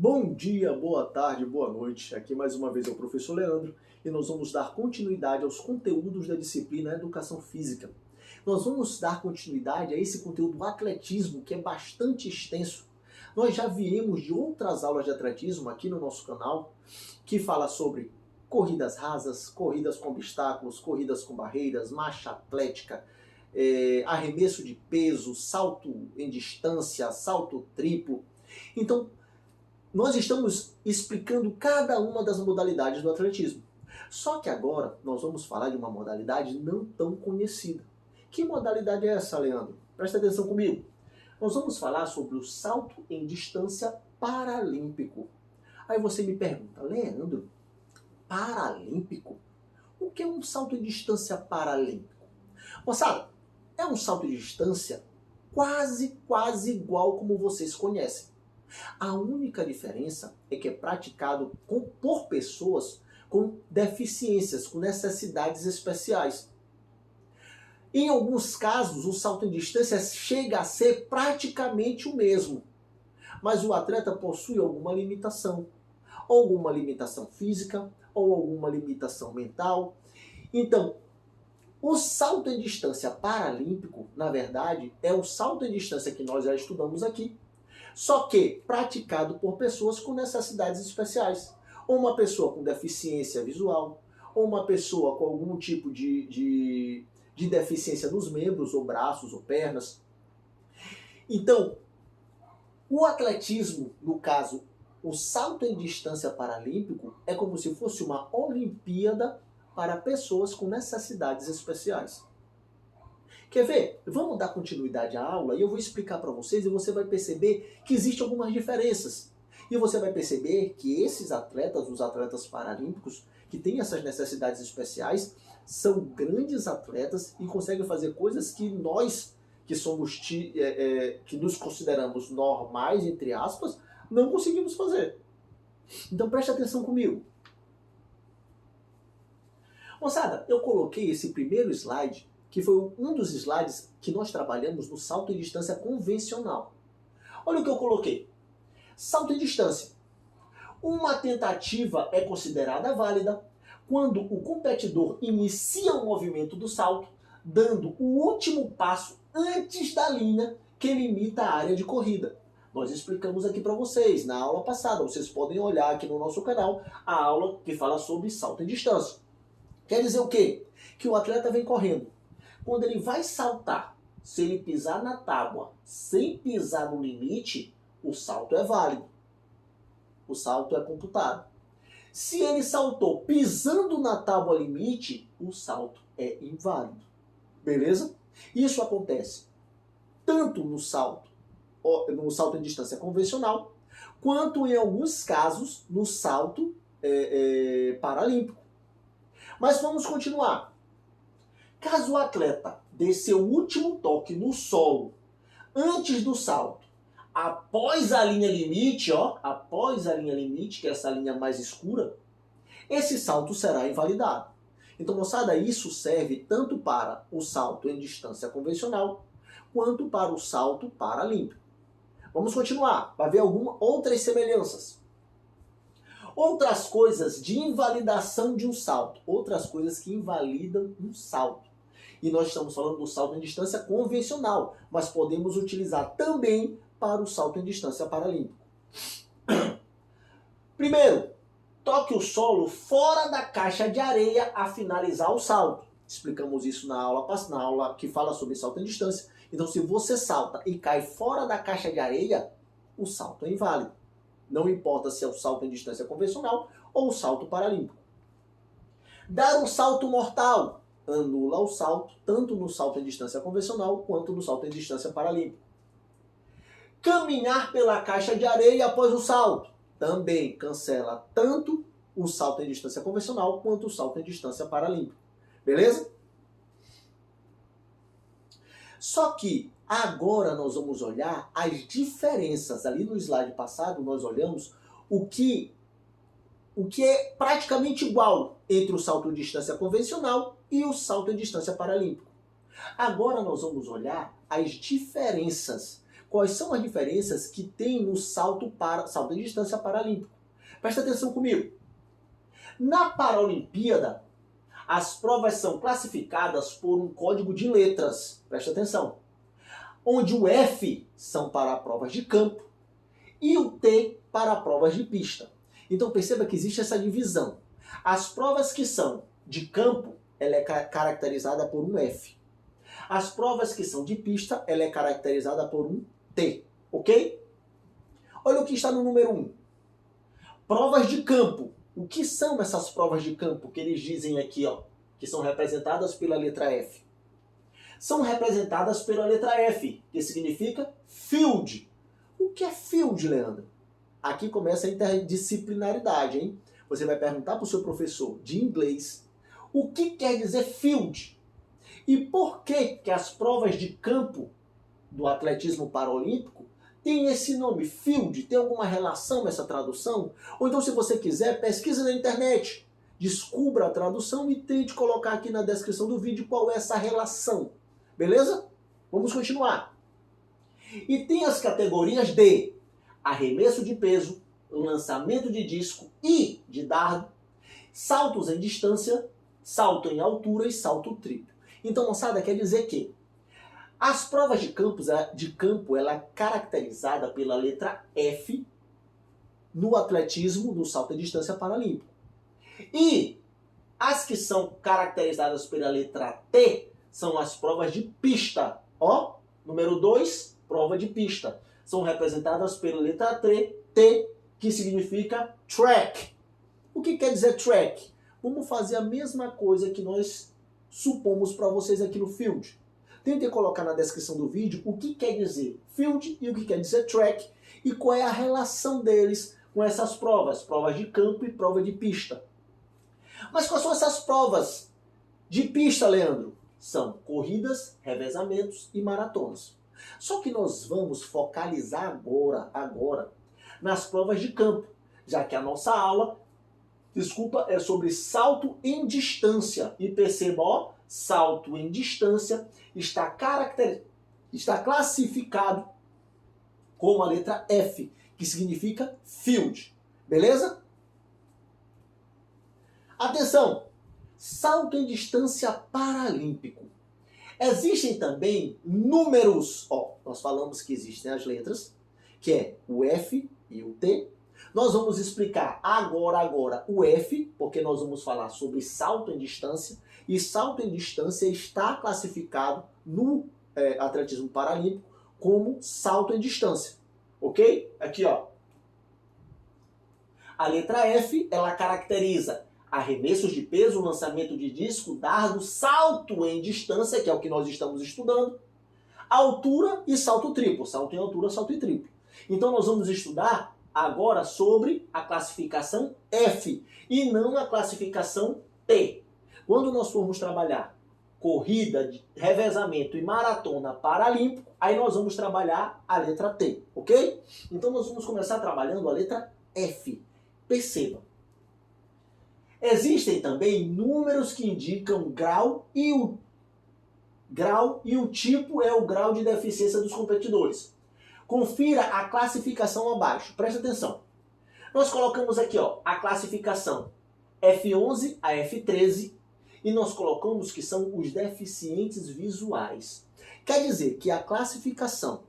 Bom dia, boa tarde, boa noite. Aqui mais uma vez é o professor Leandro e nós vamos dar continuidade aos conteúdos da disciplina Educação Física. Nós vamos dar continuidade a esse conteúdo do atletismo, que é bastante extenso. Nós já viemos de outras aulas de atletismo aqui no nosso canal, que fala sobre corridas rasas, corridas com obstáculos, corridas com barreiras, marcha atlética, arremesso de peso, salto em distância, salto triplo. Então, nós estamos explicando cada uma das modalidades do atletismo. Só que agora nós vamos falar de uma modalidade não tão conhecida. Que modalidade é essa, Leandro? Presta atenção comigo. Nós vamos falar sobre o salto em distância paralímpico. Aí você me pergunta, Leandro, paralímpico? O que é um salto em distância paralímpico? Moçada, é um salto de distância quase igual como vocês conhecem. A única diferença é que é praticado por pessoas com deficiências, com necessidades especiais. Em alguns casos, o salto em distância chega a ser praticamente o mesmo, mas o atleta possui alguma limitação física, ou alguma limitação mental. Então, o salto em distância paralímpico, na verdade, é o salto em distância que nós já estudamos aqui, só que praticado por pessoas com necessidades especiais. Ou uma pessoa com deficiência visual, ou uma pessoa com algum tipo de deficiência nos membros, ou braços, ou pernas. Então, o atletismo, no caso, o salto em distância paralímpico, é como se fosse uma Olimpíada para pessoas com necessidades especiais. Quer ver? Vamos dar continuidade à aula e eu vou explicar para vocês e você vai perceber que existem algumas diferenças. E você vai perceber que esses atletas, os atletas paralímpicos, que têm essas necessidades especiais, são grandes atletas e conseguem fazer coisas que nós, que somos que nos consideramos normais, entre aspas, não conseguimos fazer. Então preste atenção comigo. Moçada, eu coloquei esse primeiro slide, que foi um dos slides que nós trabalhamos no salto em distância convencional. Olha o que eu coloquei. Salto em distância. Uma tentativa é considerada válida quando o competidor inicia o movimento do salto, dando o último passo antes da linha que limita a área de corrida. Nós explicamos aqui para vocês na aula passada. Vocês podem olhar aqui no nosso canal a aula que fala sobre salto em distância. Quer dizer o quê? Que o atleta vem correndo. Quando ele vai saltar, se ele pisar na tábua sem pisar no limite, o salto é válido. O salto é computado. Se ele saltou pisando na tábua limite, o salto é inválido. Beleza? Isso acontece tanto no salto em distância convencional, quanto em alguns casos no salto paralímpico. Mas vamos continuar. Caso o atleta dê seu último toque no solo antes do salto, após a linha limite, que é essa linha mais escura, esse salto será invalidado. Então, moçada, isso serve tanto para o salto em distância convencional, quanto para o salto paralímpico. Vamos continuar, para ver algumas outras semelhanças. Outras coisas de invalidação de um salto, outras coisas que invalidam um salto. E nós estamos falando do salto em distância convencional, mas podemos utilizar também para o salto em distância paralímpico. Primeiro, toque o solo fora da caixa de areia a finalizar o salto. Explicamos isso na aula que fala sobre salto em distância. Então, se você salta e cai fora da caixa de areia, o salto é inválido. Não importa se é o salto em distância convencional ou o salto paralímpico. Dar um salto mortal anula o salto, tanto no salto em distância convencional quanto no salto em distância paralímpico. Caminhar pela caixa de areia após o salto também cancela tanto o salto em distância convencional quanto o salto em distância paralímpico. Beleza? Só que agora nós vamos olhar as diferenças. Ali no slide passado nós olhamos o que é praticamente igual entre o salto em distância convencional e o salto em distância paralímpico. Agora nós vamos olhar as diferenças quais são as diferenças que tem no salto em distância paralímpico. Presta atenção comigo. Na Paralimpíada, as provas são classificadas por um código de letras. Presta atenção. Onde o F são para provas de campo e o T para provas de pista. Então perceba que existe essa divisão. As provas que são de campo, ela é caracterizada por um F. As provas que são de pista, ela é caracterizada por um T. Ok? Olha o que está no número 1. Provas de campo. O que são essas provas de campo que eles dizem aqui, ó, que são representadas pela letra F? São representadas pela letra F, que significa field. O que é field, Leandro? Aqui começa a interdisciplinaridade, hein? Você vai perguntar para o seu professor de inglês o que quer dizer field. E por que as provas de campo do atletismo paralímpico têm esse nome, field? Tem alguma relação nessa tradução? Ou então, se você quiser, pesquisa na internet, descubra a tradução e tente colocar aqui na descrição do vídeo qual é essa relação. Beleza? Vamos continuar. E tem as categorias de arremesso de peso, lançamento de disco e de dardo, saltos em distância, salto em altura e salto triplo. Então, moçada, quer dizer que as provas de campo ela é caracterizada pela letra F no atletismo, no salto em distância paralímpico. E as que são caracterizadas pela letra T são as provas de pista. Ó, número 2, prova de pista. São representadas pela letra T, que significa track. O que quer dizer track? Vamos fazer a mesma coisa que nós supomos para vocês aqui no field. Tentem colocar na descrição do vídeo o que quer dizer field e o que quer dizer track e qual é a relação deles com essas provas, provas de campo e prova de pista. Mas quais são essas provas de pista, Leandro? São corridas, revezamentos e maratonas. Só que nós vamos focalizar agora nas provas de campo, já que a nossa aula, é sobre salto em distância. E perceba, ó, salto em distância está classificado com a letra F, que significa field. Beleza? Atenção! Salto em distância paralímpico. Existem também números. Ó, nós falamos que existem as letras, que é o F e o T. Nós vamos explicar agora o F, porque nós vamos falar sobre salto em distância. E salto em distância está classificado no atletismo paralímpico como salto em distância. Ok? Aqui, ó. A letra F, ela caracteriza arremessos de peso, lançamento de disco, dardo, salto em distância, que é o que nós estamos estudando, altura e salto triplo. Salto em altura, salto em triplo. Então nós vamos estudar agora sobre a classificação F e não a classificação T. Quando nós formos trabalhar corrida, revezamento e maratona paralímpico, aí nós vamos trabalhar a letra T, ok? Então nós vamos começar trabalhando a letra F. Perceba. Existem também números que indicam grau e o tipo é o grau de deficiência dos competidores. Confira a classificação abaixo. Presta atenção. Nós colocamos aqui, ó, a classificação F11 a F13 e nós colocamos que são os deficientes visuais. Quer dizer que a classificação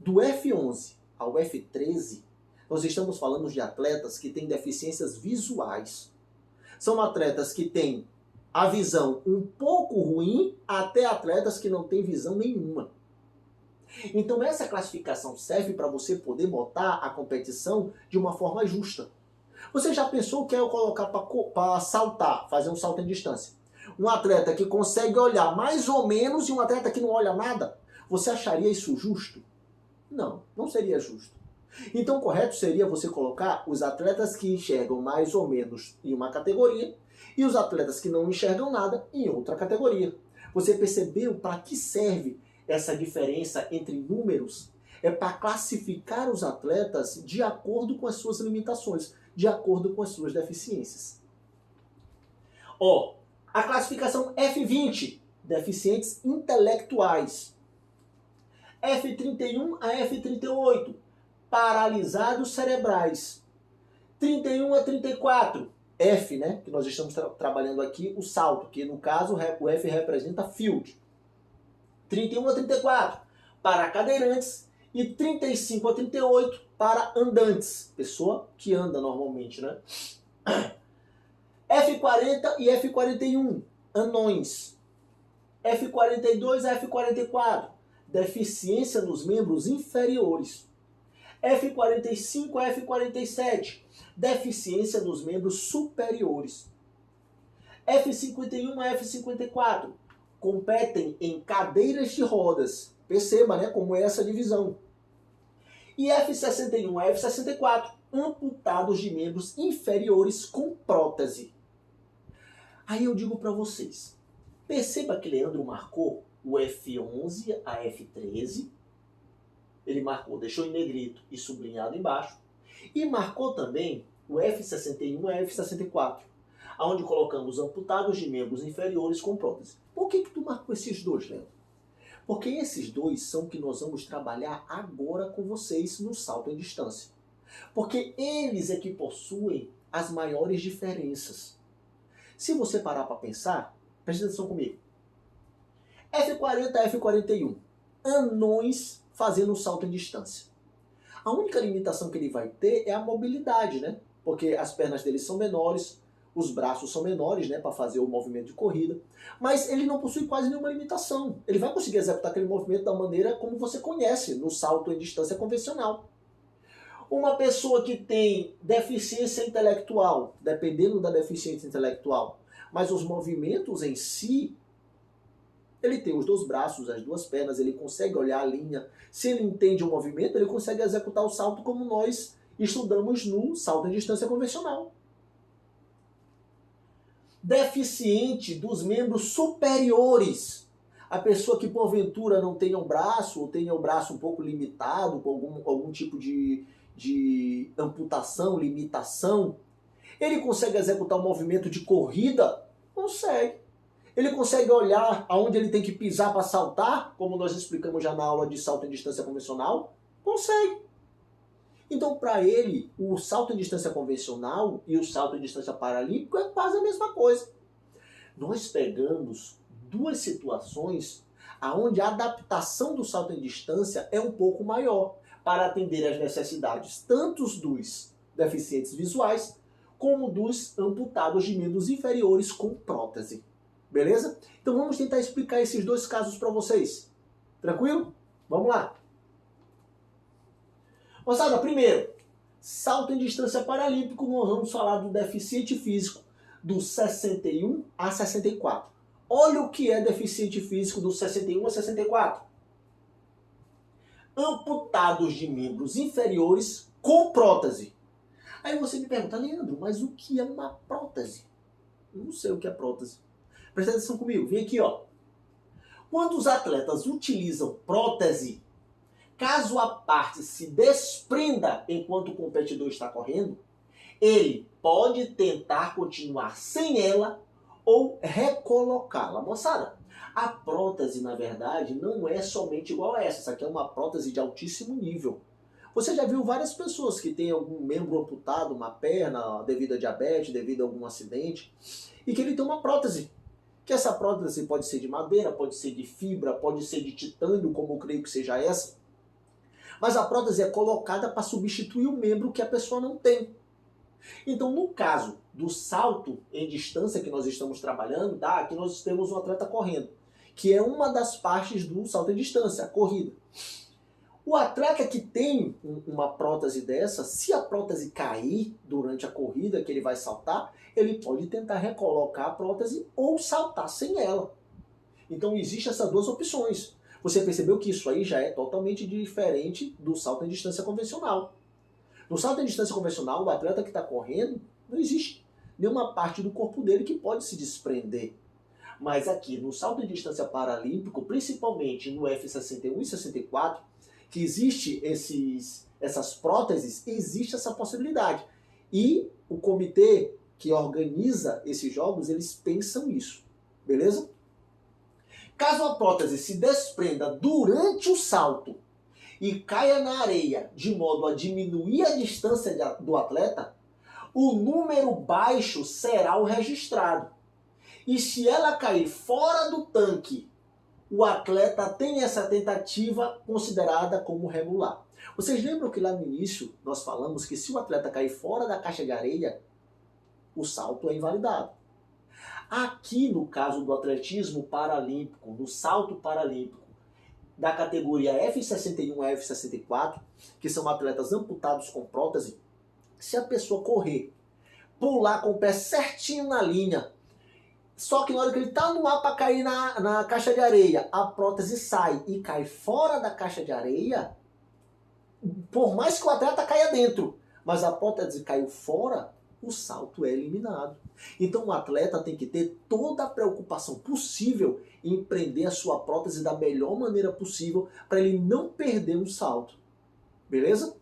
do F11 ao F13, nós estamos falando de atletas que têm deficiências visuais. São atletas que têm a visão um pouco ruim até atletas que não têm visão nenhuma. Então essa classificação serve para você poder botar a competição de uma forma justa. Você já pensou que é eu colocar para saltar, fazer um salto em distância? Um atleta que consegue olhar mais ou menos e um atleta que não olha nada? Você acharia isso justo? Não, não seria justo. Então o correto seria você colocar os atletas que enxergam mais ou menos em uma categoria e os atletas que não enxergam nada em outra categoria. Você percebeu para que serve essa diferença entre números? É para classificar os atletas de acordo com as suas limitações, de acordo com as suas deficiências. Ó, a classificação F20, deficientes intelectuais. F31 a F38, paralisados cerebrais. 31 a 34, F, né, que nós estamos trabalhando aqui, o salto, que no caso o F representa field. 31 a 34, para cadeirantes, e 35 a 38, para andantes, pessoa que anda normalmente, né? F40 e F41, anões. F42 a F44, deficiência nos membros inferiores. F45 a F47, deficiência nos membros superiores. F51 a F54, competem em cadeiras de rodas. Perceba, né, como é essa divisão. E F61 a F64, amputados de membros inferiores com prótese. Aí eu digo para vocês, perceba que Leandro marcou o F11 a F13, ele marcou, deixou em negrito e sublinhado embaixo, e marcou também o F61 a F64, onde colocamos amputados de membros inferiores com prótese. Por que tu marcou esses dois, Leandro? Porque esses dois são que nós vamos trabalhar agora com vocês no salto em distância. Porque eles é que possuem as maiores diferenças. Se você parar para pensar, preste atenção comigo. F40 a F41, anões fazendo o salto em distância. A única limitação que ele vai ter é a mobilidade, né? Porque as pernas dele são menores, os braços são menores, né, para fazer o movimento de corrida, mas ele não possui quase nenhuma limitação. Ele vai conseguir executar aquele movimento da maneira como você conhece no salto em distância convencional. Uma pessoa que tem deficiência intelectual, dependendo da deficiência intelectual, mas os movimentos em si, ele tem os dois braços, as duas pernas, ele consegue olhar a linha. Se ele entende o movimento, ele consegue executar o salto como nós estudamos no salto em distância convencional. Deficiente dos membros superiores. A pessoa que porventura não tenha um braço, ou tenha o braço um pouco limitado, com algum tipo de amputação, limitação, ele consegue executar um movimento de corrida? Consegue. Ele consegue olhar aonde ele tem que pisar para saltar, como nós explicamos já na aula de salto em distância convencional? Consegue. Então, para ele, o salto em distância convencional e o salto em distância paralímpico é quase a mesma coisa. Nós pegamos duas situações onde a adaptação do salto em distância é um pouco maior para atender às necessidades tanto dos deficientes visuais como dos amputados de membros inferiores com prótese. Beleza? Então vamos tentar explicar esses dois casos para vocês. Tranquilo? Vamos lá. Moçada, primeiro, salto em distância paralímpico, nós vamos falar do deficiente físico do 61 a 64. Olha o que é deficiente físico do 61 a 64. Amputados de membros inferiores com prótese. Aí você me pergunta, Leandro, mas o que é uma prótese? Eu não sei o que é prótese. Presta atenção comigo, vem aqui, ó. Quando os atletas utilizam prótese, caso a parte se desprenda enquanto o competidor está correndo, ele pode tentar continuar sem ela ou recolocá-la. Moçada, a prótese, na verdade, não é somente igual a essa. Essa aqui é uma prótese de altíssimo nível. Você já viu várias pessoas que têm algum membro amputado, uma perna, devido a diabetes, devido a algum acidente, e que ele tem uma prótese. Que essa prótese pode ser de madeira, pode ser de fibra, pode ser de titânio, como eu creio que seja essa. Mas a prótese é colocada para substituir o membro que a pessoa não tem. Então, no caso do salto em distância que nós estamos trabalhando, tá? Aqui nós temos um atleta correndo, que é uma das partes do salto em distância, a corrida. O atleta que tem uma prótese dessa, se a prótese cair durante a corrida que ele vai saltar, ele pode tentar recolocar a prótese ou saltar sem ela. Então, existem essas duas opções. Você percebeu que isso aí já é totalmente diferente do salto em distância convencional. No salto em distância convencional, o atleta que está correndo, não existe nenhuma parte do corpo dele que pode se desprender. Mas aqui, no salto em distância paralímpico, principalmente no F61 e 64, que existe essas próteses, existe essa possibilidade. E o comitê que organiza esses jogos, eles pensam isso. Beleza? Caso a prótese se desprenda durante o salto e caia na areia de modo a diminuir a distância do atleta, o número baixo será o registrado. E se ela cair fora do tanque, o atleta tem essa tentativa considerada como regular. Vocês lembram que lá no início nós falamos que se o atleta cair fora da caixa de areia, o salto é invalidado. Aqui no caso do atletismo paralímpico, no salto paralímpico, da categoria F61 a F64, que são atletas amputados com prótese, se a pessoa correr, pular com o pé certinho na linha, só que na hora que ele está no ar para cair na caixa de areia, a prótese sai e cai fora da caixa de areia, por mais que o atleta caia dentro, mas a prótese caiu fora, o salto é eliminado. Então o atleta tem que ter toda a preocupação possível em prender a sua prótese da melhor maneira possível para ele não perder um salto. Beleza?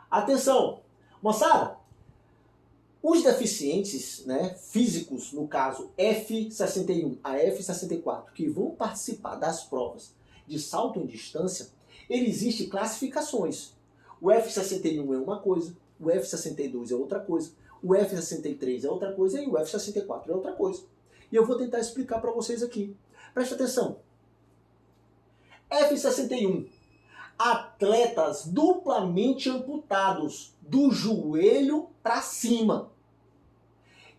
Atenção! Moçada, os deficientes, físicos, no caso F61 a F64, que vão participar das provas de salto em distância, existem classificações. O F61 é uma coisa, o F62 é outra coisa, o F63 é outra coisa e o F64 é outra coisa. E eu vou tentar explicar para vocês aqui. Preste atenção. F61. Atletas duplamente amputados do joelho para cima,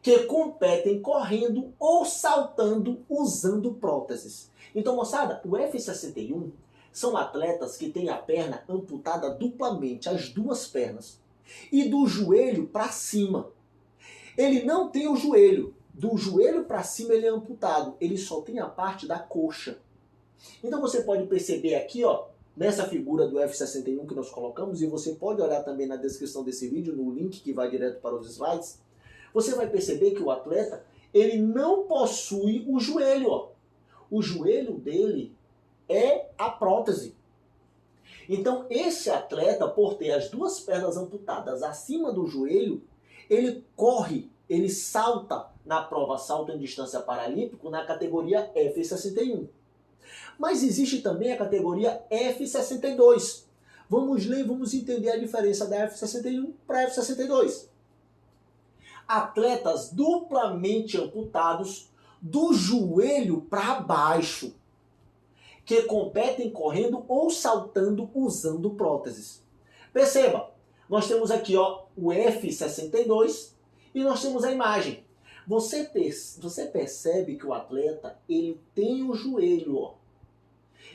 que competem correndo ou saltando usando próteses. Então, moçada, o F61 são atletas que têm a perna amputada duplamente, as duas pernas, e do joelho para cima. Ele não tem o joelho. Do joelho para cima ele é amputado. Ele só tem a parte da coxa. Então você pode perceber aqui, nessa figura do F61 que nós colocamos, e você pode olhar também na descrição desse vídeo, no link que vai direto para os slides, você vai perceber que o atleta, ele não possui o joelho. O joelho dele é a prótese. Então esse atleta, por ter as duas pernas amputadas acima do joelho, ele corre, ele salta na prova salto em distância paralímpico na categoria F61. Mas existe também a categoria F62. Vamos ler e vamos entender a diferença da F61 para a F62. Atletas duplamente amputados do joelho para baixo, que competem correndo ou saltando usando próteses. Perceba, nós temos aqui o F62 e nós temos a imagem. Você percebe que o atleta ele tem o joelho.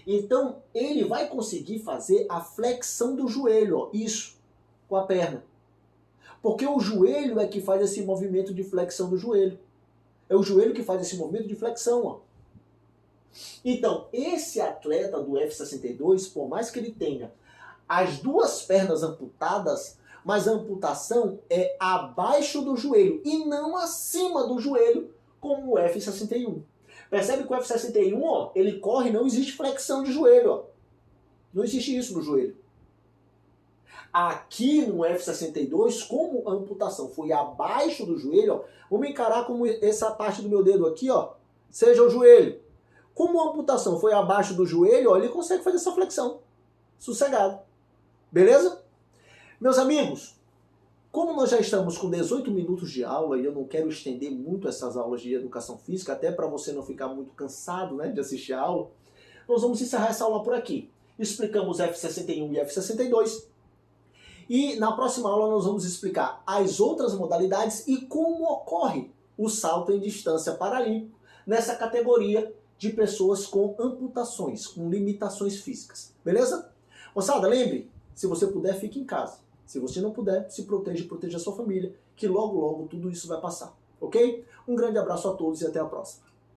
Então ele vai conseguir fazer a flexão do joelho, isso, com a perna. Porque o joelho é que faz esse movimento de flexão do joelho. É o joelho que faz esse movimento de flexão. Então, esse atleta do F62, por mais que ele tenha as duas pernas amputadas, mas a amputação é abaixo do joelho e não acima do joelho, como o F61. Percebe que o F61, ele corre, não existe flexão de joelho. Não existe isso no joelho. Aqui no F62, como a amputação foi abaixo do joelho, vamos encarar como essa parte do meu dedo aqui, seja o joelho. Como a amputação foi abaixo do joelho, ele consegue fazer essa flexão. Sossegado. Beleza? Meus amigos, como nós já estamos com 18 minutos de aula e eu não quero estender muito essas aulas de educação física, até para você não ficar muito cansado de assistir a aula, nós vamos encerrar essa aula por aqui. Explicamos F61 e F62. E na próxima aula nós vamos explicar as outras modalidades e como ocorre o salto em distância paralímpico nessa categoria de pessoas com amputações, com limitações físicas. Beleza? Moçada, lembre, se você puder, fique em casa. Se você não puder, se proteja a sua família, que logo, logo tudo isso vai passar. Ok? Um grande abraço a todos e até a próxima.